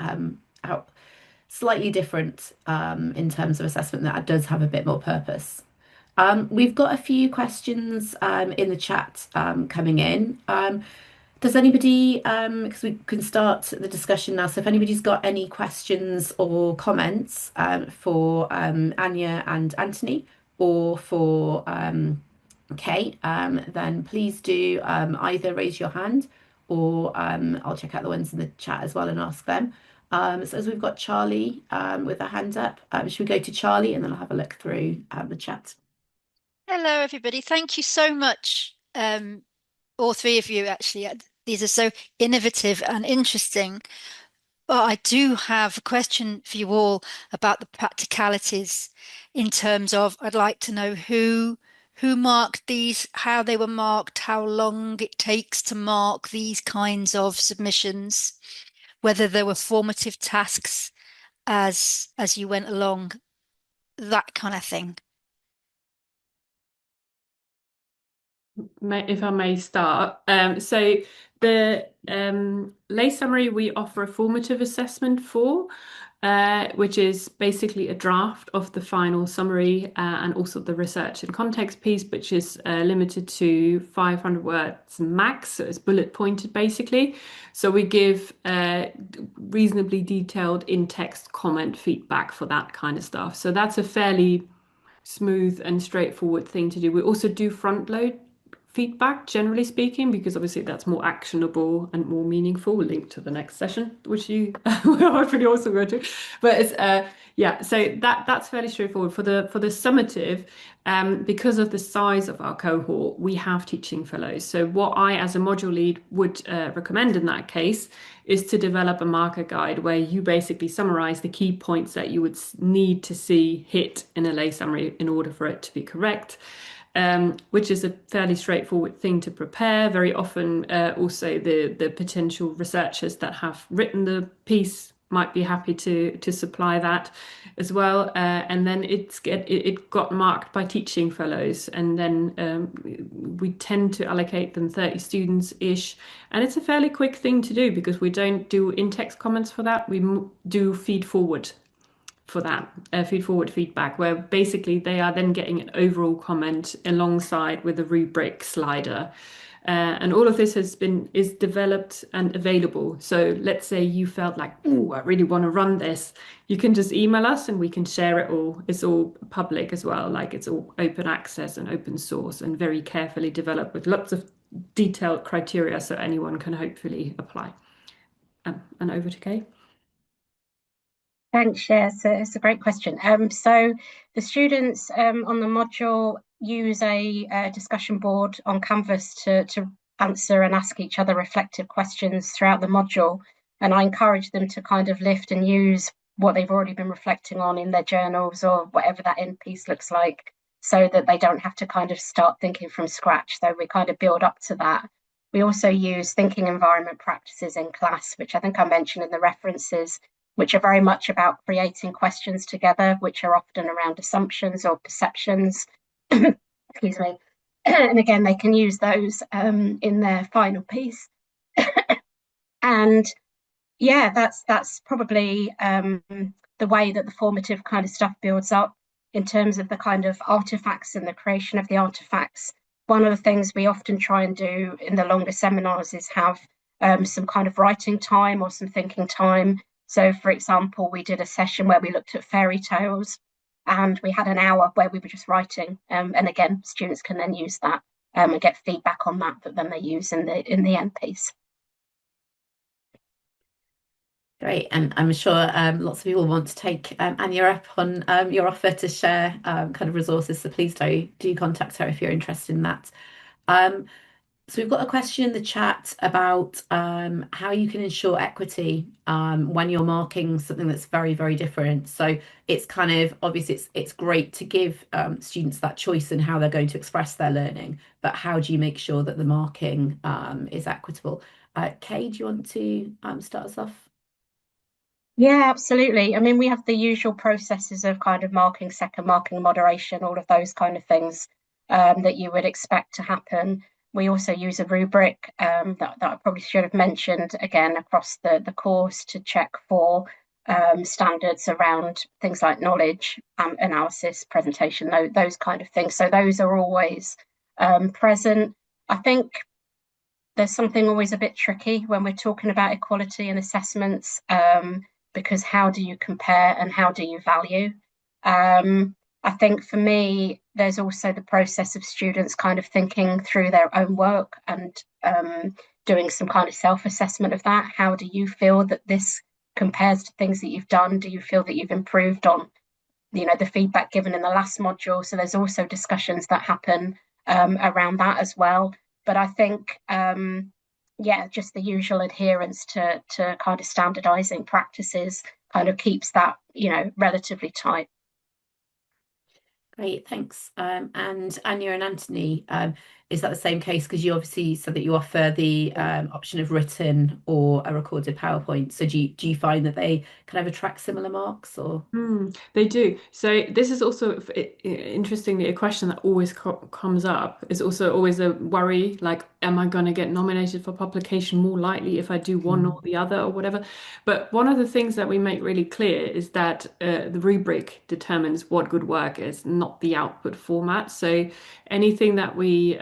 different in terms of assessment that does have a bit more purpose. We've got a few questions in the chat coming in. Does anybody, because we can start the discussion now, so if anybody's got any questions or comments for Anja and Anthony, or for Kay, then please do either raise your hand, or I'll check out the ones in the chat as well and ask them. So as we've got Charlie with a hand up, should we go to Charlie and then I'll have a look through the chat? Hello, everybody. Thank you so much, all three of you, actually. These are so innovative and interesting. But I do have a question for you all about the practicalities in terms of I'd like to know who marked these, how they were marked, how long it takes to mark these kinds of submissions, whether there were formative tasks as you went along, that kind of thing. If I may start. So the lay summary we offer a formative assessment for, which is basically a draft of the final summary and also the research and context piece, which is limited to 500 words max. So it's bullet pointed basically. So we give reasonably detailed in-text comment feedback for that kind of stuff. So that's a fairly smooth and straightforward thing to do. We also do front load feedback, generally speaking, because obviously that's more actionable and more meaningful, linked to the next session, which you will hopefully also go to. But it's yeah, so that's fairly straightforward. For the summative, because of the size of our cohort, we have teaching fellows. So what I, as a module lead, would recommend in that case is to develop a marker guide where you basically summarize the key points that you would need to see hit in a lay summary in order for it to be correct. Which is a fairly straightforward thing to prepare. Very often, also the potential researchers that have written the piece might be happy to supply that as well. And then it got marked by teaching fellows, and then we tend to allocate them 30 students-ish. And it's a fairly quick thing to do because we don't do in-text comments for that. We do feed forward for that, feed forward feedback, where basically they are then getting an overall comment alongside with a rubric slider. And all of this is developed and available. So let's say you felt like, oh, I really want to run this. You can just email us and we can share it all. It's all public as well. Like it's all open access and open source and very carefully developed with lots of detailed criteria so anyone can hopefully apply. And over to Kay. Thanks, Cher. It's a great question. So the students on the module use a discussion board on Canvas to answer and ask each other reflective questions throughout the module. And I encourage them to kind of lift and use what they've already been reflecting on in their journals or whatever that end piece looks like, so that they don't have to kind of start thinking from scratch. So we kind of build up to that. We also use thinking environment practices in class, which I think I mentioned in the references, which are very much about creating questions together, which are often around assumptions or perceptions. Excuse me. And again, they can use those in their final piece. And yeah, that's probably the way that the formative kind of stuff builds up in terms of the kind of artifacts and the creation of the artifacts. One of the things we often try and do in the longer seminars is have some kind of writing time or some thinking time. So, for example, we did a session where we looked at fairy tales, and we had an hour where we were just writing. And again, students can then use that and get feedback on that then they use in the end piece. Great, and I'm sure lots of people want to take Anja up on your offer to share kind of resources. So please do contact her if you're interested in that. So we've got a question in the chat about how you can ensure equity when you're marking something that's very, very different. So it's kind of obviously it's great to give students that choice in how they're going to express their learning, but how do you make sure that the marking is equitable? Kay, do you want to start us off? Yeah, absolutely. I mean, we have the usual processes of kind of marking, second marking, moderation, all of those kind of things that you would expect to happen. We also use a rubric that I probably should have mentioned again across the course to check for standards around things like knowledge, analysis, presentation, those kind of things. So those are always present. I think there's something always a bit tricky when we're talking about equality and assessments, because how do you compare and how do you value? I think for me, there's also the process of students kind of thinking through their own work and doing some kind of self-assessment of that. How do you feel that this compares to things that you've done? Do you feel that you've improved on, the feedback given in the last module? So there's also discussions that happen around that as well. But I think, just the usual adherence to kind of standardizing practices kind of keeps that, relatively tight. Great, thanks. And Anja and Anthony, is that the same case? Because you obviously said that you offer the option of written or a recorded PowerPoint. So do you find that they kind of attract similar marks or? They do. So this is also interestingly a question that always comes up. It's also always a worry, like, am I going to get nominated for publication more likely if I do one or the other or whatever? But one of the things that we make really clear is that the rubric determines what good work is, not the output format. So anything that we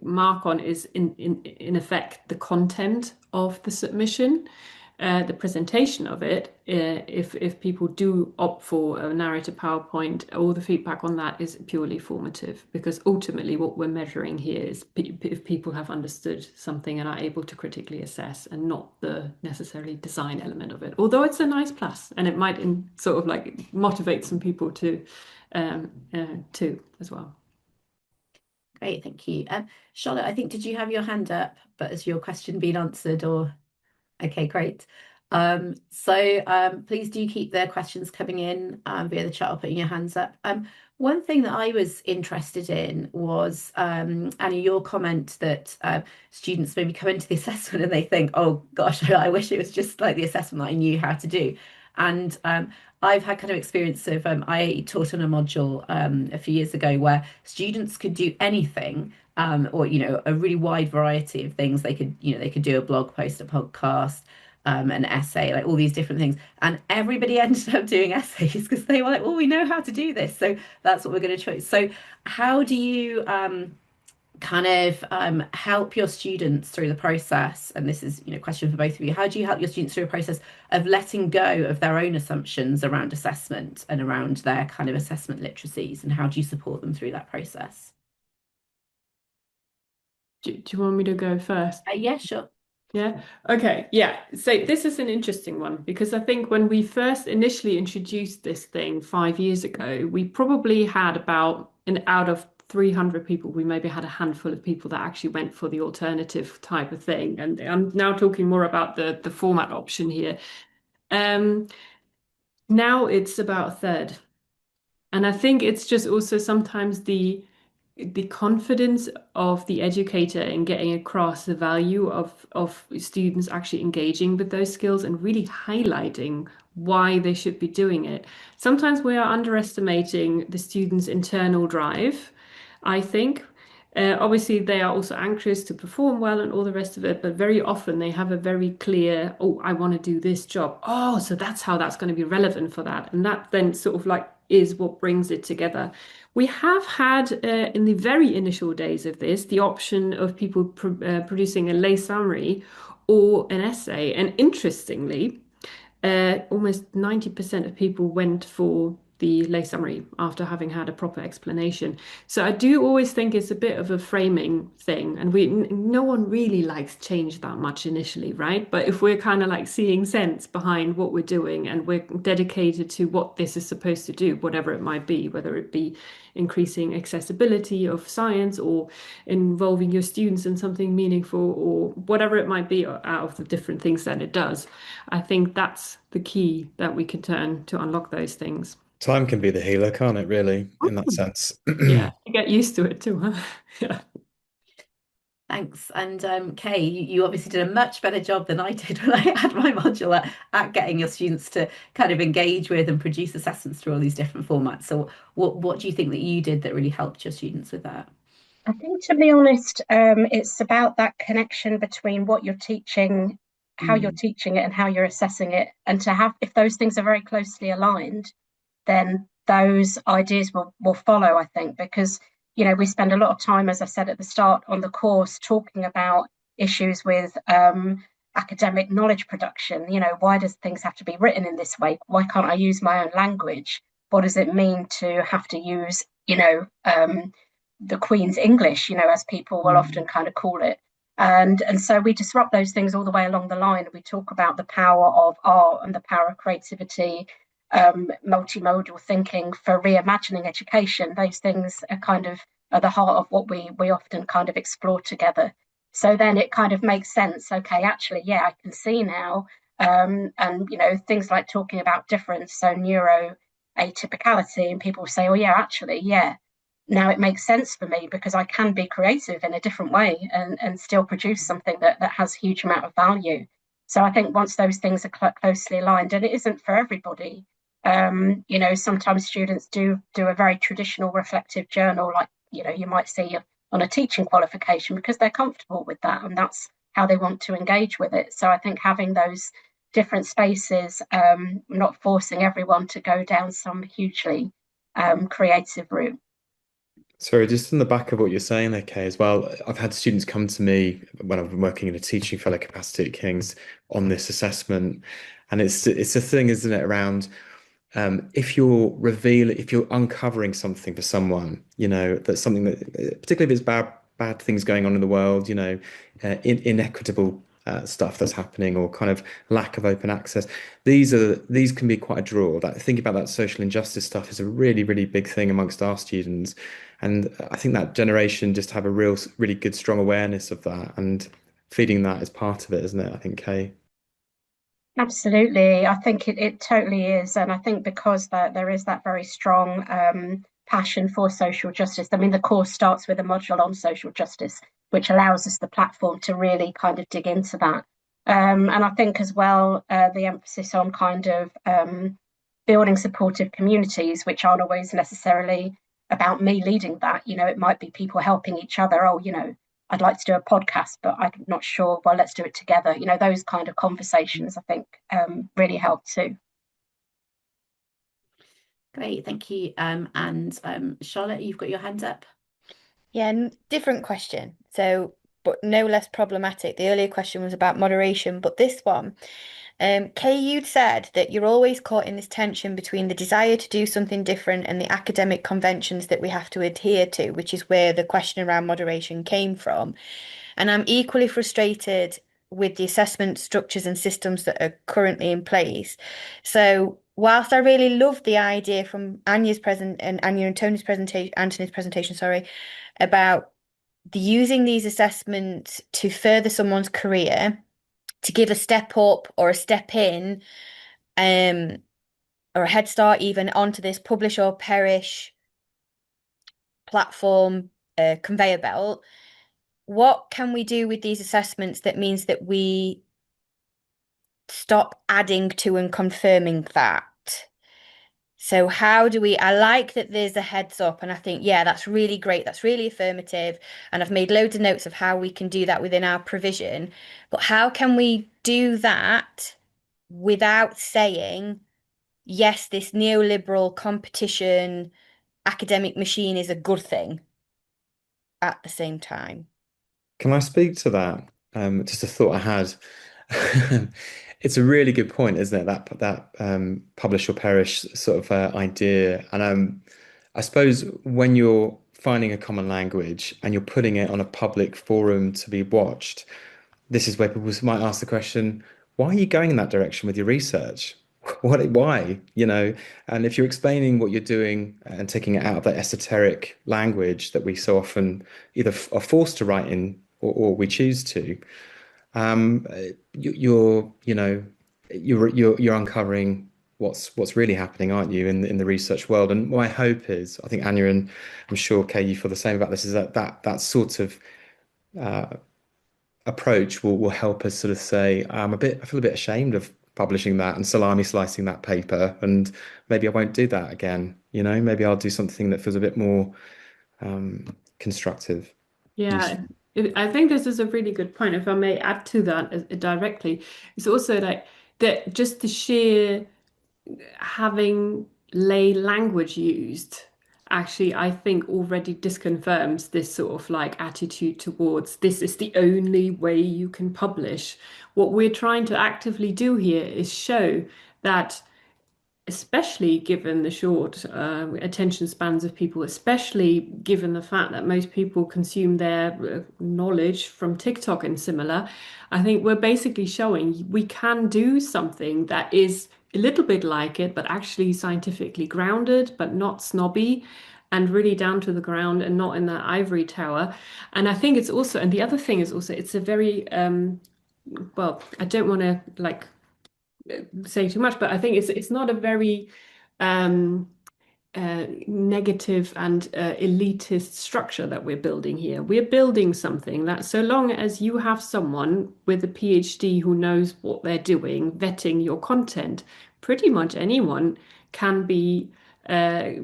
mark on is in effect the content of the submission. The presentation of it, if people do opt for a narrative PowerPoint, all the feedback on that is purely formative, because ultimately what we're measuring here is if people have understood something and are able to critically assess, and not the necessarily design element of it. Although it's a nice plus, and it might sort of like motivate some people to as well. Great, thank you. Charlotte, I think, did you have your hand up, but has your question been answered or? Okay, great. So please do keep the questions coming in via the chat or putting your hands up. One thing that I was interested in was, Annie, your comment that students maybe come into the assessment and they think, oh gosh, I wish it was just like the assessment that I knew how to do. And I've had kind of experience of, I taught on a module a few years ago where students could do anything, or a really wide variety of things. They could do a blog post, a podcast, an essay, like all these different things, and everybody ended up doing essays because they were like, well, we know how to do this, so that's what we're going to choose. So how do you kind of help your students through the process? And this is, a question for both of you. How do you help your students through a process of letting go of their own assumptions around assessment and around their kind of assessment literacies, and how do you support them through that process? Do you want me to go first? Yeah, sure. Yeah. Okay. Yeah. So this is an interesting one, because I think when we first initially introduced this thing 5 years ago, we probably had about, out of 300 people, we maybe had a handful of people that actually went for the alternative type of thing. And I'm now talking more about the format option here. Now it's about a third. And I think it's just also sometimes the confidence of the educator in getting across the value of students actually engaging with those skills and really highlighting why they should be doing it. Sometimes we are underestimating the students' internal drive, I think. Obviously, they are also anxious to perform well and all the rest of it, but very often they have a very clear, oh, I want to do this job. Oh, so that's how that's going to be relevant for that. And that then sort of like is what brings it together. We have had, in the very initial days of this, the option of people producing a lay summary or an essay. And interestingly, almost 90% of people went for the lay summary after having had a proper explanation. So I do always think it's a bit of a framing thing, and no one really likes change that much initially, right? But if we're kind of like seeing sense behind what we're doing and we're dedicated to what this is supposed to do, whatever it might be, whether it be increasing accessibility of science or involving your students in something meaningful or whatever it might be out of the different things that it does, I think that's the key that we can turn to unlock those things. Time can be the healer, can't it, really, in that sense? Yeah, you get used to it too, huh? Yeah. Thanks. And Kay, you obviously did a much better job than I did when I had my module at getting your students to kind of engage with and produce assessments through all these different formats. So what do you think that you did that really helped your students with that? I think, to be honest, it's about that connection between what you're teaching, how you're Mm. teaching it, and how you're assessing it. And to have, if those things are very closely aligned, then those ideas will follow, I think, because, we spend a lot of time, as I said at the start, on the course talking about issues with academic knowledge production. Why does things have to be written in this way? Why can't I use my own language? What does it mean to have to use, the Queen's English, as people will often Mm. kind of call it. And so we disrupt those things all the way along the line. We talk about the power of art and the power of creativity, multimodal thinking for reimagining education. Those things are kind of at the heart of what we often kind of explore together. So then it kind of makes sense. Okay, actually, yeah, I can see now. And things like talking about difference, so neuro atypicality, and people say, oh yeah, actually, yeah, now it makes sense for me because I can be creative in a different way and still produce something that has a huge amount of value. So I think once those things are closely aligned, and it isn't for everybody, sometimes students do a very traditional reflective journal, like, you might see on a teaching qualification because they're comfortable with that and that's how they want to engage with it. So I think having those different spaces, not forcing everyone to go down some hugely creative route. Sorry, just on the back of what you're saying there, Kay, as well, I've had students come to me when I've been working in a teaching fellow capacity at King's on this assessment. And it's a thing, isn't it, around if you're uncovering something for someone, that's something that, particularly if it's bad things going on in the world, inequitable stuff that's happening, or kind of lack of open access. These can be quite a draw. That thinking about that social injustice stuff is a really, really big thing amongst our students, and I think that generation just have a really good, strong awareness of that, and feeding that is part of it, isn't it? I think, Kay. Absolutely. I think it totally is. And I think because there is that very strong passion for social justice. I mean, the course starts with a module on social justice, which allows us the platform to really kind of dig into that. And I think as well, the emphasis on kind of building supportive communities, which aren't always necessarily about me leading that. It might be people helping each other. Oh, I'd like to do a podcast, but I'm not sure. Well, let's do it together. Those kind of conversations, I think, really help too. Great, thank you. And Charlotte, you've got your hand up. Yeah, different question. So, but no less problematic. The earlier question was about moderation, but this one, Kay, you'd said that you're always caught in this tension between the desire to do something different and the academic conventions that we have to adhere to, which is where the question around moderation came from. And I'm equally frustrated with the assessment structures and systems that are currently in place. So whilst I really love the idea from Anja and Tony's presentation, Anthony's presentation, sorry, about using these assessments to further someone's career, to give a step up or a step in, um, or a head start even onto this publish or perish platform conveyor belt. What can we do with these assessments that means that we stop adding to and confirming that? So how do we, I like that there's a heads up, and I think, yeah, that's really great. That's really affirmative. And I've made loads of notes of how we can do that within our provision. But how can we do that without saying, yes, this neoliberal competition academic machine is a good thing at the same time? Can I speak to that? Just a thought I had. It's a really good point, isn't it? That publish or perish sort of idea. And I suppose when you're finding a common language and you're putting it on a public forum to be watched, this is where people might ask the question, why are you going in that direction with your research? Why? And if you're explaining what you're doing and taking it out of that esoteric language that we so often either are forced to write in, or we choose to, um, you're uncovering what's really happening, aren't you, in the research world? And my hope is, I think Anja, and I'm sure Kay, you feel the same about this, is that sort of approach will help us sort of say, I feel a bit ashamed of publishing that and salami slicing that paper, and maybe I won't do that again. Maybe I'll do something that feels a bit more constructive. Yeah, I think this is a really good point. If I may add to that directly, it's also like that just the sheer having lay language used actually, I think, already disconfirms this sort of like attitude towards this is the only way you can publish. What we're trying to actively do here is show that, especially given the short attention spans of people, especially given the fact that most people consume their knowledge from TikTok and similar, I think we're basically showing we can do something that is a little bit like it, but actually scientifically grounded, but not snobby. And really down to the ground and not in that ivory tower. And I think it's also, and the other thing is also, it's a very, well, I don't want to like say too much, but I think it's not a very um, negative and elitist structure that we're building here. We're building something that, so long as you have someone with a PhD who knows what they're doing, vetting your content, pretty much anyone can be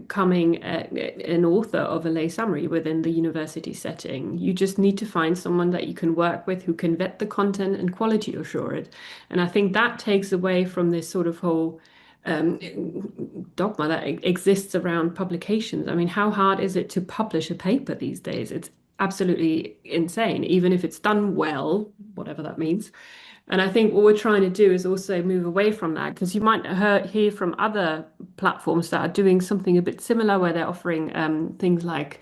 coming an author of a lay summary within the university setting. You just need to find someone that you can work with who can vet the content and quality assure it. And I think that takes away from this sort of whole dogma that exists around publications. I mean, how hard is it to publish a paper these days? It's absolutely insane, even if it's done well, whatever that means. And I think what we're trying to do is also move away from that, because you might hear from other platforms that are doing something a bit similar, where they're offering things like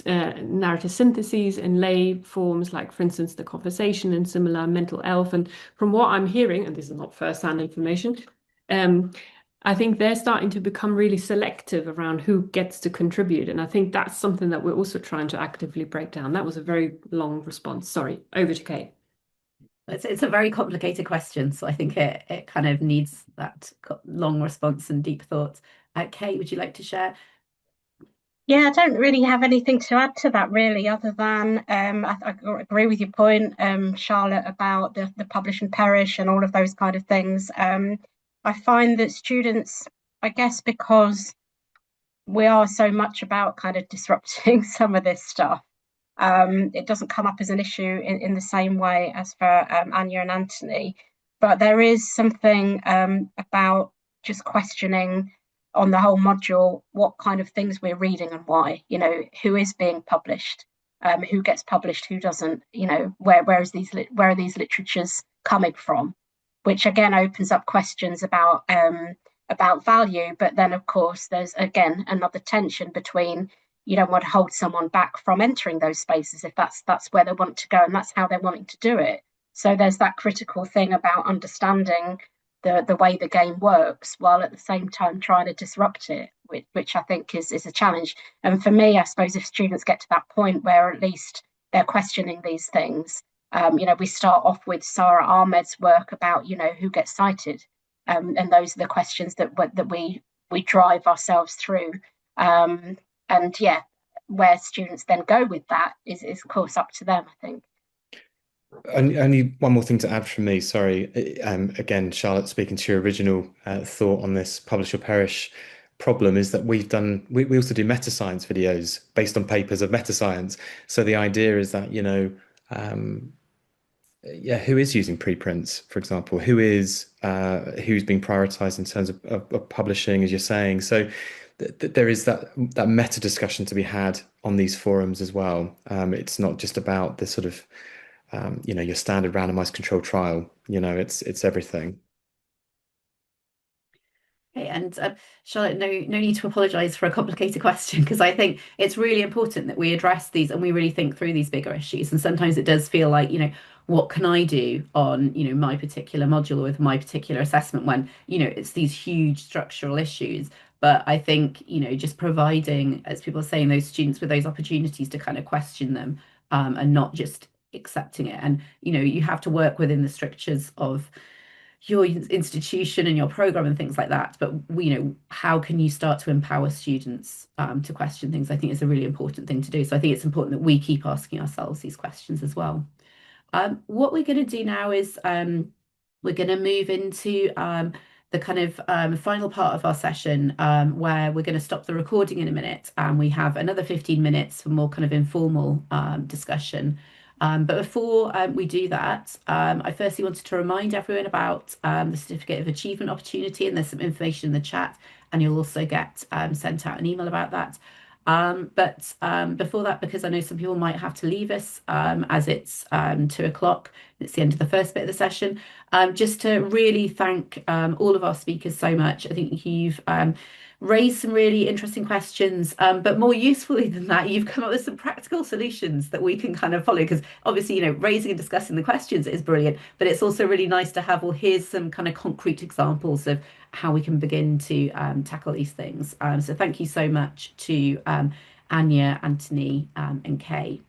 narrative syntheses in lay forms, like, for instance, The Conversation and similar, Mental Elf. And from what I'm hearing, and this is not first-hand information, I think they're starting to become really selective around who gets to contribute. And I think that's something that we're also trying to actively break down. That was a very long response. Sorry, over to Kate. It's a very complicated question, so I think it kind of needs that long response and deep thought. Kate, would you like to share? Yeah, I don't really have anything to add to that, really, other than I agree with your point, Charlotte, about the publish and perish and all of those kind of things. I find that students, I guess, because we are so much about kind of disrupting some of this stuff, it doesn't come up as an issue in the same way as for Anja and Anthony. But there is something about just questioning on the whole module what kind of things we're reading and why, who is being published, who gets published, who doesn't, where are these literatures coming from, which again opens up questions about value. But then, of course, there's again another tension between, you don't want to hold someone back from entering those spaces if that's where they want to go and that's how they're wanting to do it. So there's that critical thing about understanding the way the game works, while at the same time trying to disrupt it, which I think is a challenge. And for me, I suppose if students get to that point where at least they're questioning these things, we start off with Sarah Ahmed's work about, who gets cited. And those are the questions that we drive ourselves through. And yeah, where students then go with that is of course up to them, I think. Only one more thing to add from me. Sorry. Again, Charlotte, speaking to your original thought on this publish or perish problem, is that we also do meta science videos based on papers of meta science. So the idea is that, who is using preprints, for example, who's being prioritized in terms of publishing, as you're saying. So there is that meta discussion to be had on these forums as well. It's not just about the sort of your standard randomized controlled trial. It's everything. Okay, and Charlotte, no need to apologise for a complicated question, because I think it's really important that we address these and we really think through these bigger issues. And sometimes it does feel like, what can I do on, my particular module or with my particular assessment when, it's these huge structural issues. But I think, just providing, as people are saying, those students with those opportunities to kind of question them, and not just accepting it. And, you have to work within the strictures of your institution and your program and things like that. But how can you start to empower students to question things? I think is a really important thing to do. So I think it's important that we keep asking ourselves these questions as well. What we're going to do now is we're going to move into the kind of final part of our session where we're going to stop the recording in a minute and we have another 15 minutes for more kind of informal discussion. But before we do that, I firstly wanted to remind everyone about the Certificate of Achievement opportunity, and there's some information in the chat, and you'll also get sent out an email about that. But before that, because I know some people might have to leave us as it's 2 o'clock, it's the end of the first bit of the session, just to really thank all of our speakers so much. I think you've raised some really interesting questions, but more usefully than that, you've come up with some practical solutions that we can kind of follow. Because obviously, you know, raising and discussing the questions is brilliant, but it's also really nice to have, well, here's some kind of concrete examples of how we can begin to tackle these things. So thank you so much to Anja, Anthony, and Kay.